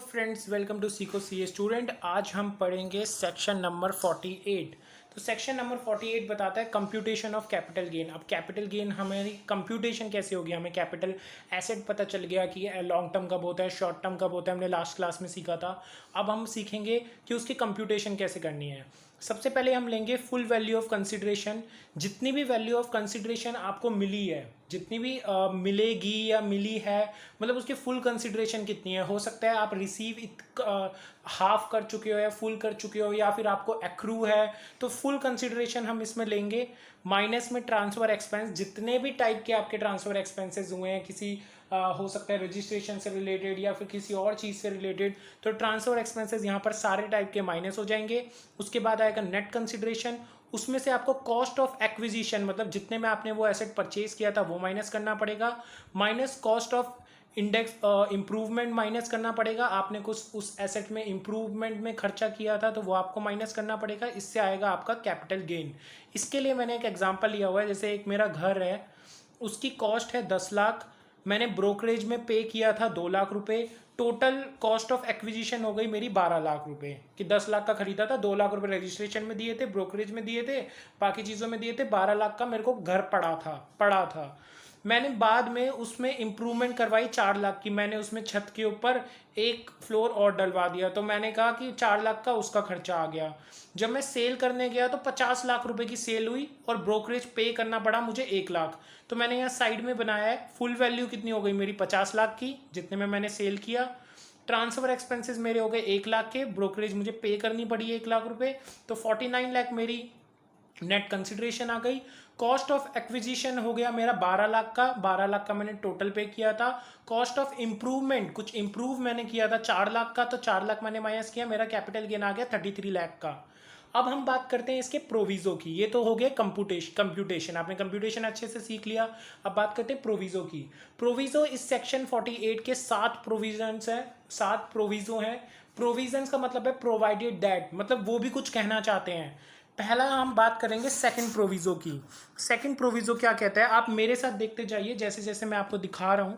Friends, welcome to सीको सी student. आज हम पढ़ेंगे सेक्शन नंबर 48। तो सेक्शन नंबर 48 बताता है कंप्यूटेशन ऑफ कैपिटल गेन। अब कैपिटल गेन हमारी कंप्यूटेशन कैसे होगी, हमें कैपिटल एसेट पता चल गया कि लॉन्ग टर्म कब होता है, शॉर्ट टर्म कब होता है, हमने लास्ट क्लास में सीखा था। अब हम सीखेंगे कि उसकी कंप्यूटेशन कैसे करनी है। सबसे पहले हम लेंगे फुल वैल्यू ऑफ कंसिडरेशन। जितनी भी वैल्यू ऑफ कंसिडरेशन आपको मिली है, जितनी भी मिलेगी या मिली है, मतलब उसकी फुल कंसिडरेशन कितनी है। हो सकता है आप रिसीव हाफ कर चुके हो या फुल कर चुके हो, या फिर आपको एक्रू है, तो फुल कंसिडरेशन हम इसमें लेंगे। माइनस में ट्रांसफर एक्सपेंस, जितने भी टाइप के आपके ट्रांसफर एक्सपेंसेस हुए हैं, किसी हो सकता है रजिस्ट्रेशन से रिलेटेड या फिर किसी और चीज़ से रिलेटेड, तो ट्रांसफर एक्सपेंसेस यहाँ पर सारे टाइप के माइनस हो जाएंगे। उसके बाद आएगा नेट कंसिडरेशन। उसमें से आपको कॉस्ट ऑफ एक्विजिशन, मतलब जितने में आपने वो एसेट परचेज किया था वो माइनस करना पड़ेगा, minus cost of index improvement minus करना पड़ेगा। आपने कुछ उस एसेट में इम्प्रूवमेंट में खर्चा किया था तो वो आपको माइनस करना पड़ेगा। इससे आएगा आपका कैपिटल गेन। इसके लिए मैंने एक एग्जांपल लिया हुआ है। जैसे एक मेरा घर है, उसकी कॉस्ट है 10 लाख, मैंने ब्रोकरेज में पे किया था 2 लाख रुपए। टोटल कॉस्ट ऑफ एक्विजिशन हो गई मेरी 12 लाख रुपए, कि 10 लाख का खरीदा था, 2 लाख रुपए रजिस्ट्रेशन में दिए थे, ब्रोकरेज में दिए थे, बाकी चीज़ों में दिए थे। 12 लाख का मेरे को घर पड़ा था। मैंने बाद में उसमें इम्प्रूवमेंट करवाई 4 लाख की। मैंने उसमें छत के ऊपर एक फ्लोर और डलवा दिया, तो मैंने कहा कि 4 लाख का उसका खर्चा आ गया। जब मैं सेल करने गया तो 50 लाख रुपए की सेल हुई और ब्रोकरेज पे करना पड़ा मुझे 1 लाख। तो मैंने यहाँ साइड में बनाया है फुल वैल्यू कितनी हो गई मेरी 50 लाख की, जितने में मैंने सेल किया। ट्रांसफर एक्सपेंसेस मेरे हो गए 1 लाख के, ब्रोकरेज मुझे पे करनी पड़ी 1 लाख रुपए, तो 49 लाख मेरी नेट कंसिडरेशन आ गई। कॉस्ट ऑफ एक्विजिशन हो गया मेरा 12 लाख का, 12 लाख का मैंने टोटल पे किया था। कॉस्ट ऑफ इम्प्रूवमेंट, कुछ इम्प्रूव मैंने किया था 4 लाख का, तो 4 लाख मैंने माइनस किया, मेरा कैपिटल गेन आ गया 33 लाख का। अब हम बात करते हैं इसके प्रोविजो की। ये तो हो गया कंप्यूटेशन, आपने कंप्यूटेशन अच्छे से सीख लिया। अब बात करते हैं प्रोविजो की। प्रोविजो इस सेक्शन 48 के 7 प्रोविजंस हैं, 7 प्रोविजो हैं। प्रोविजंस का मतलब है प्रोवाइडेड दैट, मतलब वो भी कुछ कहना चाहते हैं। पहला हम बात करेंगे सेकंड प्रोविजो की। सेकंड प्रोविजो क्या कहता है, आप मेरे साथ देखते जाइए जैसे जैसे मैं आपको दिखा रहा हूं।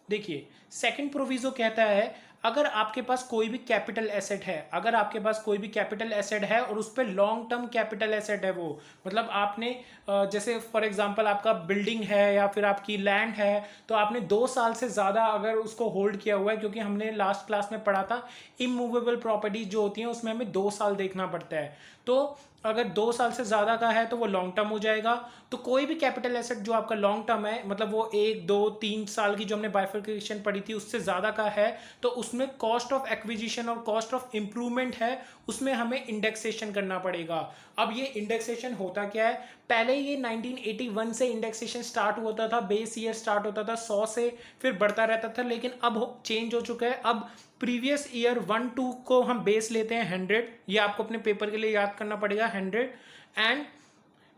देखिए, सेकंड प्रोविजो कहता है, अगर आपके पास कोई भी कैपिटल एसेट है, अगर आपके पास कोई भी कैपिटल एसेट है और उस पर लॉन्ग टर्म कैपिटल एसेट है, वो मतलब आपने जैसे फॉर एग्जांपल आपका बिल्डिंग है या फिर आपकी लैंड है, तो आपने 2 साल से ज़्यादा अगर उसको होल्ड किया हुआ है, क्योंकि हमने लास्ट क्लास में पढ़ा था इमूवेबल प्रॉपर्टीज जो होती हैं उसमें हमें 2 साल देखना पड़ता है। तो अगर 2 साल से ज़्यादा का है तो वो लॉन्ग टर्म हो जाएगा। तो कोई भी कैपिटल एसेट जो आपका लॉन्ग टर्म है, मतलब वो 1 2 3 साल की जो हमने बाइफर्केशन पढ़ी थी उससे ज़्यादा का है, तो उसमें कॉस्ट ऑफ एक्विजिशन और कॉस्ट ऑफ इम्प्रूवमेंट है, उसमें हमें इंडेक्सेशन करना पड़ेगा। अब ये इंडेक्सेशन होता क्या है, पहले ये 1981 से इंडेक्सेशन स्टार्ट होता था, बेस ईयर स्टार्ट होता था 100 से, फिर बढ़ता रहता था, लेकिन अब चेंज हो चुका है। अब प्रीवियस ईयर 1 2 को हम बेस लेते हैं 100, ये आपको अपने पेपर के लिए याद करना पड़ेगा 100, एंड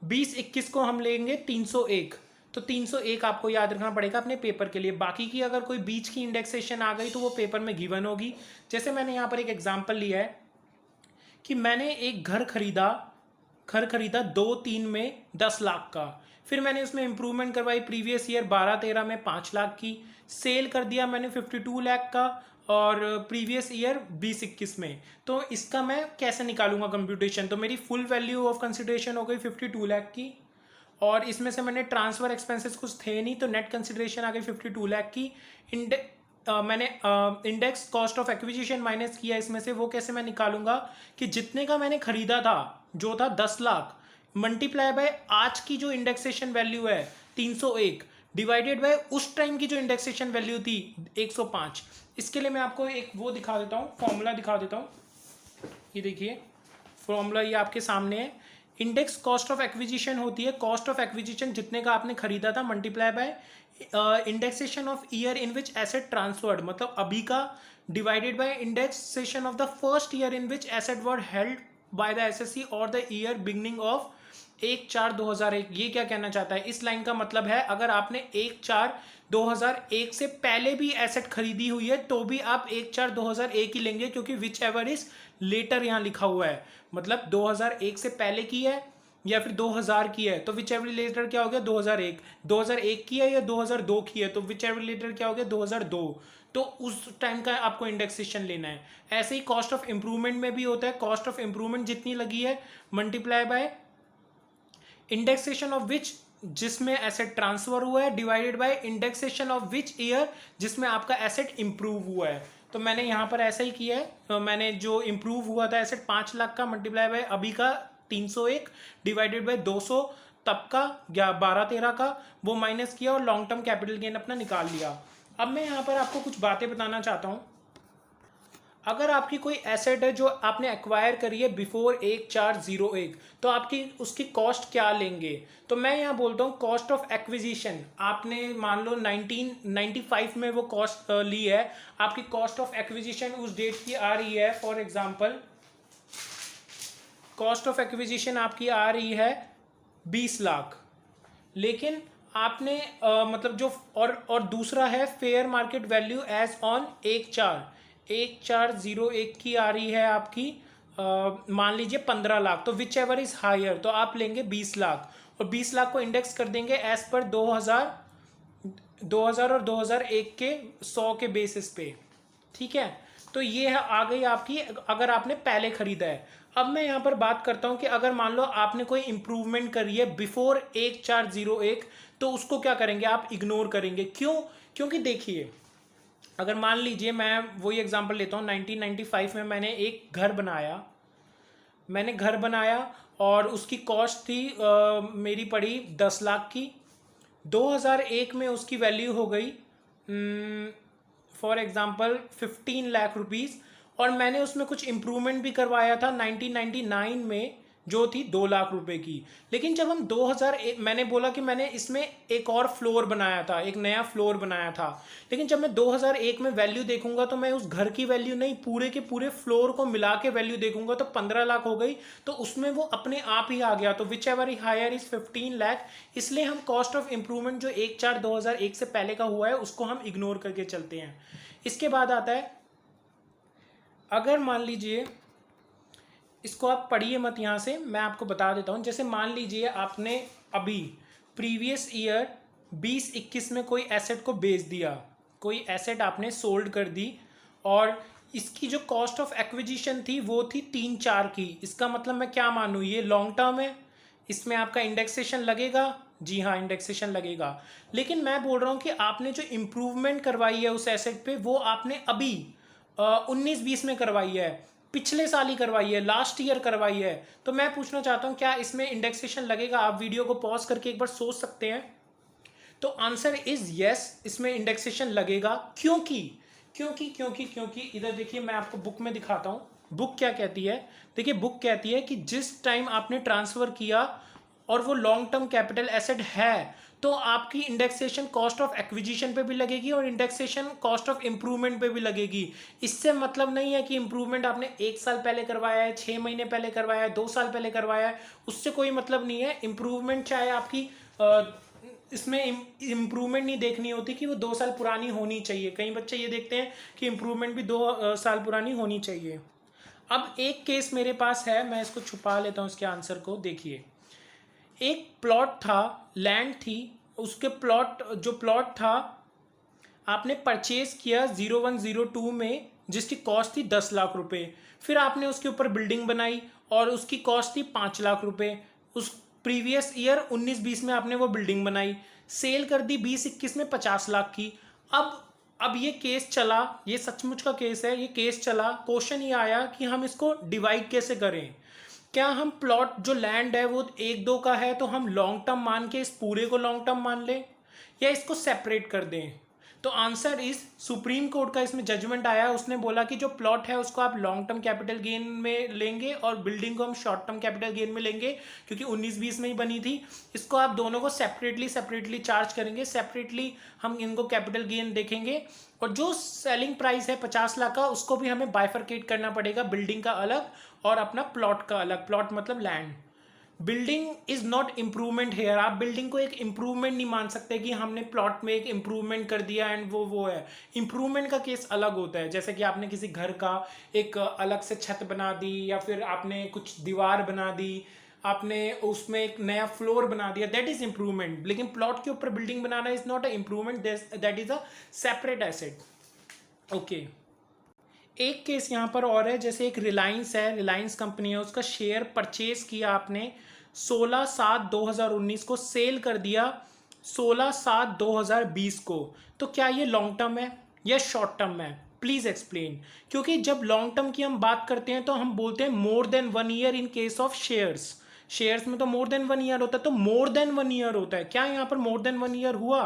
20 21 को हम लेंगे 301। तो 301 आपको याद रखना पड़ेगा अपने पेपर के लिए। बाकी की अगर कोई बीच की इंडेक्सेशन आ गई तो वो पेपर में गिवन होगी। जैसे मैंने यहाँ पर एक एग्जांपल लिया है कि मैंने एक घर खरीदा 2 3 में 10 लाख का, फिर मैंने उसमें इंप्रूवमेंट करवाई प्रीवियस ईयर 12 13 में 5 लाख की, सेल कर दिया मैंने 52 लाख का, और प्रीवियस ईयर 20 21 में। तो इसका मैं कैसे निकालूंगा कंप्यूटेशन, तो मेरी फुल वैल्यू ऑफ कंसिडरेशन हो गई 52 लाख की, और इसमें से मैंने ट्रांसफर एक्सपेंसेस कुछ थे नहीं, तो नेट कंसिडरेशन आ गई 52 लाख की। मैंने index cost of acquisition minus किया इसमें से, वो कैसे मैं निकालूंगा कि जितने का मैंने खरीदा था जो था 10 लाख, मल्टीप्लाई बाय आज की जो इंडेक्सेशन वैल्यू है 301, डिवाइडेड बाय उस टाइम की जो इंडेक्सेशन वैल्यू थी 105। इसके लिए मैं आपको एक वो दिखा देता हूँ, फॉर्मूला दिखा देता हूँ। ये देखिए फॉर्मूला, ये आपके सामने है। इंडेक्स कॉस्ट ऑफ एक्विजिशन होती है, कॉस्ट ऑफ एक्विजिशन जितने का आपने खरीदा था multiply by indexation of year in which asset transferred, मतलब अभी का, divided by indexation of the first year in which asset were held by the assessee और द ईयर बिगनिंग ऑफ 1 4 2001। ये क्या कहना चाहता है, इस लाइन का मतलब है अगर आपने 1 4 2001 से पहले भी एसेट खरीदी हुई है तो भी आप 1 4 2001 ही लेंगे, क्योंकि विच एवर इज लेटर यहाँ लिखा हुआ है, मतलब 2001 से पहले की है या फिर 2000 की है, तो विच एवर लेटर क्या हो गया 2001 की है, या 2002 की है तो विच एवर लेटर क्या हो गया 2002। तो उस टाइम का आपको इंडेक्सेशन लेना है। ऐसे ही कॉस्ट ऑफ इम्प्रूवमेंट में भी होता है, कॉस्ट ऑफ इम्प्रूवमेंट जितनी लगी है multiply by indexation of which, जिसमें एसेट ट्रांसफर हुआ है, divided by indexation of which year, जिसमें आपका एसेट इंप्रूव हुआ है। तो मैंने यहाँ पर ऐसा ही किया है, तो मैंने जो इंप्रूव हुआ था एसेट 5 लाख का मल्टीप्लाई बाय अभी का 301 डिवाइडेड बाय 200 तब का या 12-13 का, वो माइनस किया और लॉन्ग टर्म कैपिटल गेन अपना निकाल लिया। अब मैं यहाँ पर आपको कुछ बातें बताना चाहता हूँ। अगर आपकी कोई एसेट है जो आपने एक्वायर करी है बिफोर 1401, तो आपकी उसकी कॉस्ट क्या लेंगे? तो मैं यहाँ बोलता हूँ कॉस्ट ऑफ एक्विजिशन। आपने मान लो 1995 में वो कॉस्ट ली है, आपकी कॉस्ट ऑफ एक्विजिशन उस डेट की आ रही है, for example cost of acquisition आपकी आ रही है 20 लाख, लेकिन आपने मतलब जो और दूसरा है fair market value as on 1401 की आ रही है आपकी मान लीजिए 15 लाख, तो विच एवर इज हायर, तो आप लेंगे 20 लाख और 20 लाख को इंडेक्स कर देंगे एज पर 2000 और 2001 के 100 के बेसिस पे। ठीक है, तो ये है आ गई आपकी, अगर आपने पहले खरीदा है। अब मैं यहाँ पर बात करता हूँ कि अगर मान लो आपने कोई इंप्रूवमेंट करी है बिफोर 1401, तो उसको क्या करेंगे? आप इग्नोर करेंगे। क्यों? क्योंकि देखिए, अगर मान लीजिए मैं वही एग्जांपल लेता हूँ, 1995 में मैंने एक घर बनाया और उसकी कॉस्ट थी मेरी पड़ी 10 लाख की। 2001 में उसकी वैल्यू हो गई फॉर एग्जांपल 15 लाख रुपीस, और मैंने उसमें कुछ इम्प्रूवमेंट भी करवाया था 1999 में जो थी 2 लाख रुपए की। लेकिन जब हम 2001, मैंने बोला कि मैंने इसमें एक और फ्लोर बनाया था, एक नया फ्लोर बनाया था, लेकिन जब मैं 2001 में वैल्यू देखूंगा तो मैं उस घर की वैल्यू नहीं, पूरे के पूरे फ्लोर को मिला के वैल्यू देखूंगा तो 15 लाख हो गई। तो उसमें वो अपने आप ही आ गया, तो whichever higher is 15 lakh. इसलिए हम कॉस्ट ऑफ इंप्रूवमेंट जो 1/4/2001 से पहले का हुआ है उसको हम इग्नोर करके चलते हैं। इसके बाद आता है, अगर मान लीजिए, इसको आप पढ़िए मत, यहाँ से मैं आपको बता देता हूँ। जैसे मान लीजिए आपने अभी प्रीवियस ईयर 2021 में कोई एसेट को बेच दिया, कोई एसेट आपने सोल्ड कर दी, और इसकी जो कॉस्ट ऑफ एक्विजिशन थी वो थी 3-4 की। इसका मतलब मैं क्या मानूँ, ये लॉन्ग टर्म है, इसमें आपका इंडेक्सेशन लगेगा। जी हाँ, इंडेक्सेशन लगेगा। लेकिन मैं बोल रहा हूँ कि आपने जो इम्प्रूवमेंट करवाई है उस एसेट पे, वो आपने अभी 19-20 में करवाई है, पिछले साल ही करवाई है, लास्ट ईयर करवाई है। तो मैं पूछना चाहता हूँ क्या इसमें इंडेक्सेशन लगेगा? आप वीडियो को पॉज करके एक बार सोच सकते हैं। तो आंसर इज यस, इसमें इंडेक्सेशन लगेगा। क्योंकि क्योंकि क्योंकि क्योंकि इधर देखिए, मैं आपको बुक में दिखाता हूँ। बुक क्या कहती है? देखिए, बुक कहती है कि जिस टाइम आपने ट्रांसफर किया और वो लॉन्ग टर्म कैपिटल एसेट है, तो आपकी इंडेक्सेशन कॉस्ट ऑफ एक्विजिशन पे भी लगेगी और इंडेक्सेशन कॉस्ट ऑफ इंप्रूवमेंट पे भी लगेगी। इससे मतलब नहीं है कि इंप्रूवमेंट आपने 1 साल पहले करवाया है, 6 महीने पहले करवाया है, 2 साल पहले करवाया है, उससे कोई मतलब नहीं है। इंप्रूवमेंट चाहे आपकी इसमें इम्प्रूवमेंट नहीं देखनी होती कि वो 2 साल पुरानी होनी चाहिए। कई बच्चे ये देखते हैं कि इम्प्रूवमेंट भी 2 साल पुरानी होनी चाहिए। अब एक केस मेरे पास है, मैं इसको छुपा लेता हूँ इसके आंसर को। देखिए, एक प्लॉट था, लैंड थी, उसके जो प्लॉट था आपने परचेज किया 0102 में, जिसकी कॉस्ट थी 10 लाख रुपए। फिर आपने उसके ऊपर बिल्डिंग बनाई और उसकी कॉस्ट थी 5 लाख रुपए। उस प्रीवियस ईयर 19-20 में आपने वो बिल्डिंग बनाई, सेल कर दी 20-21 में 50 लाख की। अब ये केस चला, ये सचमुच का केस है, ये केस चला। क्वेश्चन ये आया कि हम इसको डिवाइड कैसे करें। क्या हम प्लॉट जो लैंड है वो 1-2 का है तो हम लॉन्ग टर्म मान के इस पूरे को लॉन्ग टर्म मान लें, या इसको सेपरेट कर दें? तो आंसर इज, सुप्रीम कोर्ट का इसमें जजमेंट आया, उसने बोला कि जो प्लॉट है उसको आप लॉन्ग टर्म कैपिटल गेन में लेंगे और बिल्डिंग को हम शॉर्ट टर्म कैपिटल गेन में लेंगे, क्योंकि 19-20 में ही बनी थी। इसको आप दोनों को सेपरेटली चार्ज करेंगे, सेपरेटली हम इनको कैपिटल गेन देखेंगे। और जो सेलिंग प्राइस है 50 लाख का, उसको भी हमें बाइफरकेट करना पड़ेगा, बिल्डिंग का अलग और अपना प्लॉट का अलग। प्लॉट मतलब land. Building is not improvement here. आप बिल्डिंग को एक इम्प्रूवमेंट नहीं मान सकते कि हमने प्लॉट में एक इम्प्रूवमेंट कर दिया एंड वो है। इम्प्रूवमेंट का केस अलग होता है, जैसे कि आपने किसी घर का एक अलग से छत बना दी, या फिर आपने कुछ दीवार बना दी, आपने उसमें एक नया फ्लोर बना दिया, दैट इज इम्प्रूवमेंट। लेकिन प्लॉट के ऊपर building banana is not a improvement, that is a separate asset. Okay, एक केस यहाँ पर और है, जैसे एक रिलायंस है, रिलायंस कंपनी है, उसका शेयर परचेज किया आपने 16/7/2019 को, सेल कर दिया 16/7/2020 को, तो क्या ये लॉन्ग टर्म है या शॉर्ट टर्म है? Please explain. क्योंकि जब लॉन्ग टर्म की हम बात करते हैं तो हम बोलते हैं more than 1 year in case of shares. Shares में तो मोर देन 1 ईयर होता है, तो मोर देन 1 ईयर होता है, क्या यहाँ पर मोर देन 1 ईयर हुआ?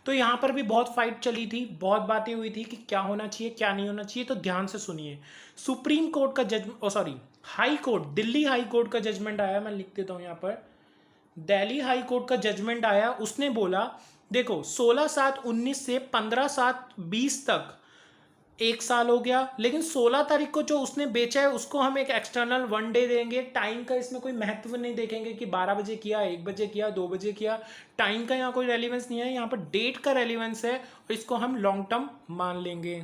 तो यहाँ पर भी बहुत फाइट चली थी, बहुत बातें हुई थी कि क्या होना चाहिए क्या नहीं होना चाहिए, तो ध्यान से सुनिए। सुप्रीम कोर्ट का sorry, high court, Delhi high court का जजमेंट आया, मैं लिख देता हूँ यहाँ पर, दिल्ली हाई कोर्ट का जजमेंट आया, उसने बोला देखो 16/7/19 से 15/7/20 तक 1 साल हो गया, लेकिन 16 तारीख को जो उसने बेचा है उसको हम एक एक्सटर्नल 1 डे देंगे। टाइम का इसमें कोई महत्व नहीं देखेंगे कि 12 बजे किया, 1 बजे किया, 2 बजे किया, टाइम का यहाँ कोई रेलिवेंस नहीं है, यहाँ पर डेट का रेलिवेंस है और इसको हम लॉन्ग टर्म मान लेंगे।